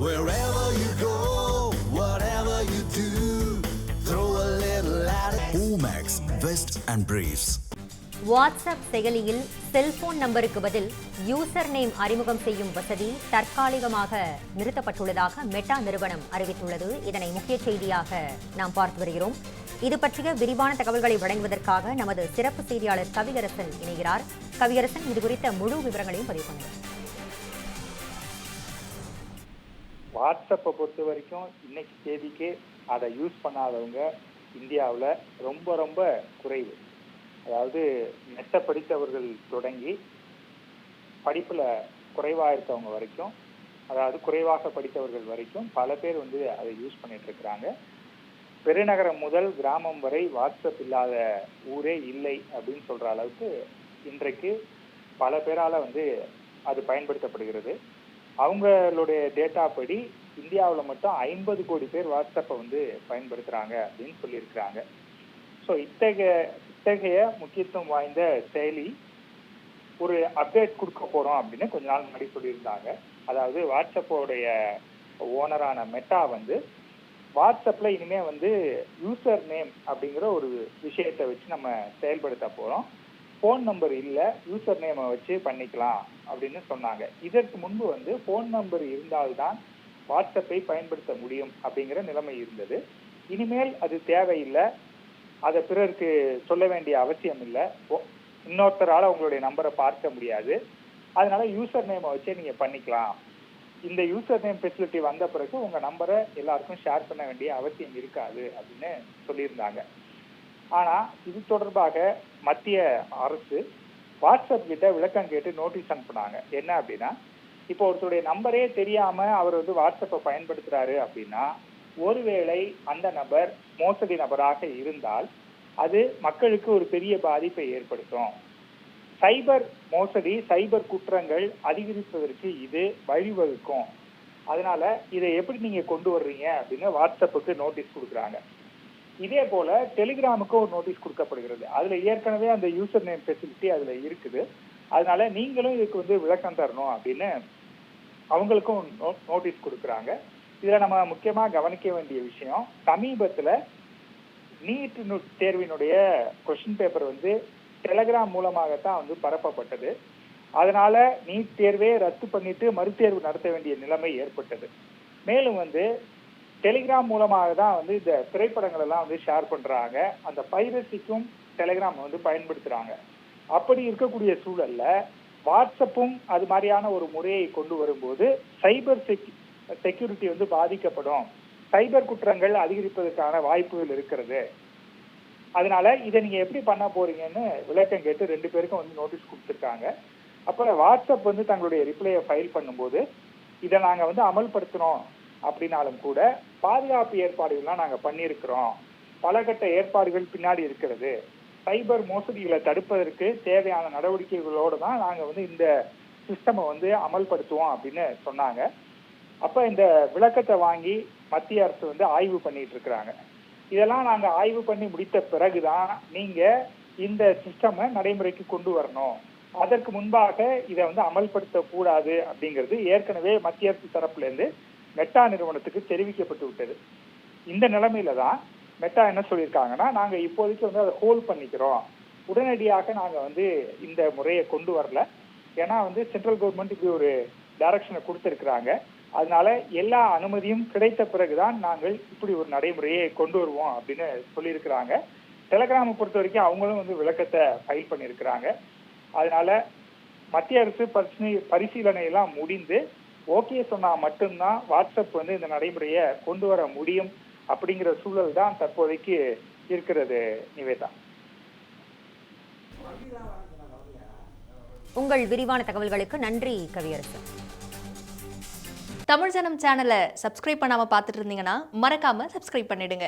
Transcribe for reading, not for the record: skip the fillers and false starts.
Wherever you go, whatever you do, throw a little at it. Omax, Vest and Briefs. WhatsApp செயலியில் cellphone நம்பருக்கு பதில் user name அறிமுகம் செய்யும் வசதி தற்காலிகமாக நிறுத்தப்பட்டுள்ளதாக மெட்டா நிறுவனம் அறிவித்துள்ளது. இதனை முக்கிய செய்தியாக நாம் பார்த்து வருகிறோம். இது பற்றிய விரிவான தகவல்களை வழங்குவதற்காக நமது சிறப்பு செய்தியாளர் கவியரசன் இணைகிறார். கவியரசன், இது குறித்த முழு விவரங்களையும் பதிவு பண்ணுங்கள். வாட்ஸ்அப்பை பொறுத்த வரைக்கும் இன்னைக்கு தேதிக்கு அதை யூஸ் பண்ணாதவங்க இந்தியாவில் ரொம்ப ரொம்ப குறைவு. அதாவது நெட்டை படித்தவர்கள் தொடங்கி படிப்பில் குறைவாக இருக்கவங்க வரைக்கும், அதாவது குறைவாக படித்தவர்கள் வரைக்கும் பல பேர் அதை யூஸ் பண்ணிட்டு இருக்கிறாங்க. பெருநகரம் முதல் கிராமம் வரை வாட்ஸ்அப் இல்லாத ஊரே இல்லை அப்படின்னு சொல்கிற அளவுக்கு இன்றைக்கு பல பேரால் அது பயன்படுத்தப்படுகிறது. அவங்களுடைய டேட்டா படி இந்தியாவில் மட்டும் 50 கோடி பேர் வாட்ஸ்அப்பை பயன்படுத்துகிறாங்க அப்படின்னு சொல்லியிருக்கிறாங்க. ஸோ இத்தகைய முக்கியத்துவம் வாய்ந்த செயலி ஒரு அப்டேட் கொடுக்க போகிறோம் அப்படின்னு கொஞ்ச நாள் முன்னாடி சொல்லியிருந்தாங்க. அதாவது வாட்ஸ்அப்போடைய ஓனரான மெட்டா வாட்ஸ்அப்பில் இனிமேல் யூசர் நேம் அப்படிங்கிற ஒரு விஷயத்தை வச்சு நம்ம செயல்படுத்த போகிறோம். ஃபோன் நம்பர் இல்லை, யூசர் நேமை வச்சு பண்ணிக்கலாம் அப்படின்னு சொன்னாங்க. இதற்கு முன்பு ஃபோன் நம்பர் இருந்தால்தான் வாட்ஸ்அப்பை பயன்படுத்த முடியும் அப்படிங்கிற நிலைமை இருந்தது. இனிமேல் அது தேவையில்லை, அதை பிறருக்கு சொல்ல வேண்டிய அவசியம் இல்லை. இன்னொருத்தரால் உங்களுடைய நம்பரை பார்க்க முடியாது, அதனால யூசர் நேமை வச்சே நீங்கள் பண்ணிக்கலாம். இந்த யூசர் நேம் ஃபெசிலிட்டி வந்த பிறகு உங்கள் நம்பரை எல்லாருக்கும் ஷேர் பண்ண வேண்டிய அவசியம் இருக்காது அப்படின்னு சொல்லியிருந்தாங்க. ஆனால் இது தொடர்பாக மத்திய அரசு வாட்ஸ்அப் கிட்ட விளக்கம் கேட்டு நோட்டீஸ் அனுப்புனாங்க. என்ன அப்படின்னா, இப்போ ஒருத்தருடைய நம்பரே தெரியாமல் அவர் வாட்ஸ்அப்பை பயன்படுத்துகிறாரு அப்படின்னா, ஒருவேளை அந்த நபர் மோசடி நபராக இருந்தால் அது மக்களுக்கு ஒரு பெரிய பாதிப்பை ஏற்படுத்தும். சைபர் மோசடி, சைபர் குற்றங்கள் அதிகரிப்பதற்கு இது வழிவகுக்கும். அதனால இதை எப்படி நீங்க கொண்டு வர்றீங்க அப்படின்னு வாட்ஸ்அப்புக்கு நோட்டீஸ் கொடுக்குறாங்க. இதே போல டெலிகிராமுக்கு ஒரு நோட்டீஸ் கொடுக்கப்படுகிறது. அதுல ஏற்கனவே அந்த யூசர் நேம் ஃபெசிலிட்டி அதுல இருக்குது. அதனால நீங்களும் இதுக்கு விளக்கம் தரணும் அப்படின்னு அவங்களுக்கும் நோட்டீஸ் கொடுக்குறாங்க. இதுல நம்ம முக்கியமா கவனிக்க வேண்டிய விஷயம், சமீபத்துல நீட் தேர்வினுடைய கொஸ்டின் பேப்பர் டெலிகிராம் மூலமாகத்தான் பரப்பப்பட்டது. அதனால நீட் தேர்வே ரத்து பண்ணிட்டு மறுதேர்வு நடத்த வேண்டிய நிலைமை ஏற்பட்டது. மேலும் டெலிகிராம் மூலமாக தான் இந்த திரைப்படங்கள் எல்லாம் ஷேர் பண்றாங்க. அந்த பைரசிக்கும் டெலிகிராம் பயன்படுத்துறாங்க. அப்படி இருக்கக்கூடிய சூழல்ல வாட்ஸ்அப்பும் அது மாதிரியான ஒரு முறையை கொண்டு வரும்போது சைபர் செக்யூரிட்டி பாதிக்கப்படும், சைபர் குற்றங்கள் அதிகரிப்பதற்கான வாய்ப்புகள் இருக்கிறது. அதனால இதை நீங்க எப்படி பண்ண போறீங்கன்னு விளக்கம் கேட்டு 2 பேருக்கும் நோட்டீஸ் கொடுத்துருக்காங்க. அப்புறம் வாட்ஸ்அப் தங்களுடைய ரிப்ளையை ஃபைல் பண்ணும்போது இதை நாங்க அமல்படுத்தணும் அப்படின்னாலும் கூட பாதுகாப்பு ஏற்பாடுகள்லாம் நாங்க பண்ணியிருக்கிறோம், பலகட்ட ஏற்பாடுகள் பின்னாடி இருக்கிறது, சைபர் மோசடிகளை தடுப்பதற்கு தேவையான நடவடிக்கைகளோடு தான் நாங்க இந்த சிஸ்டமை அமல்படுத்துவோம் அப்படின்னு சொன்னாங்க. அப்ப இந்த விளக்கத்தை வாங்கி மத்திய அரசு ஆய்வு பண்ணிட்டு இருக்கிறாங்க. இதெல்லாம் நாங்க ஆய்வு பண்ணி முடித்த பிறகுதான் நீங்க இந்த சிஸ்டமை நடைமுறைக்கு கொண்டு வரணும், அதற்கு முன்பாக இதை அமல்படுத்த கூடாது அப்படிங்கிறது ஏற்கனவே மத்திய அரசு தரப்புல இருந்து மெட்டா நிறுவனத்துக்கு தெரிவிக்கப்பட்டு விட்டது. இந்த நிலைமையில தான் மெட்டா என்ன சொல்லியிருக்காங்கன்னா, நாங்க இப்போதைக்கு அதை ஹோல்ட் பண்ணிக்கிறோம், உடனடியாக நாங்க இந்த முறையை கொண்டு வரல. ஏன்னா சென்ட்ரல் கவர்மெண்ட் இப்படி ஒரு டைரக்ஷனை கொடுத்திருக்கிறாங்க. அதனால எல்லா அனுமதியும் கிடைத்த பிறகுதான் நாங்கள் இப்படி ஒரு நடைமுறையை கொண்டு வருவோம் அப்படின்னு சொல்லியிருக்கிறாங்க. டெலிகிராமை பொறுத்த வரைக்கும் அவங்களும் விளக்கத்தை ஃபைல் பண்ணியிருக்கிறாங்க. அதனால மத்திய அரசு பரிசீலனை எல்லாம் முடிந்து ஓகே சொன்னா மட்டும்தான் வாட்ஸ்அப் இந்த நடைமுறையை கொண்டு வர முடியும் அப்படிங்கிற சூழல் தான் தற்போதைக்கு இருக்கிறது. நிவேதா, உங்கள் விரிவான தகவல்களுக்கு நன்றி கவியரசன். தமிழ் ஜனம் சேனலை சப்ஸ்கிரைப் பண்ணாம பார்த்துட்டு இருந்தீங்கன்னா மறக்காம சப்ஸ்கிரைப் பண்ணிடுங்க.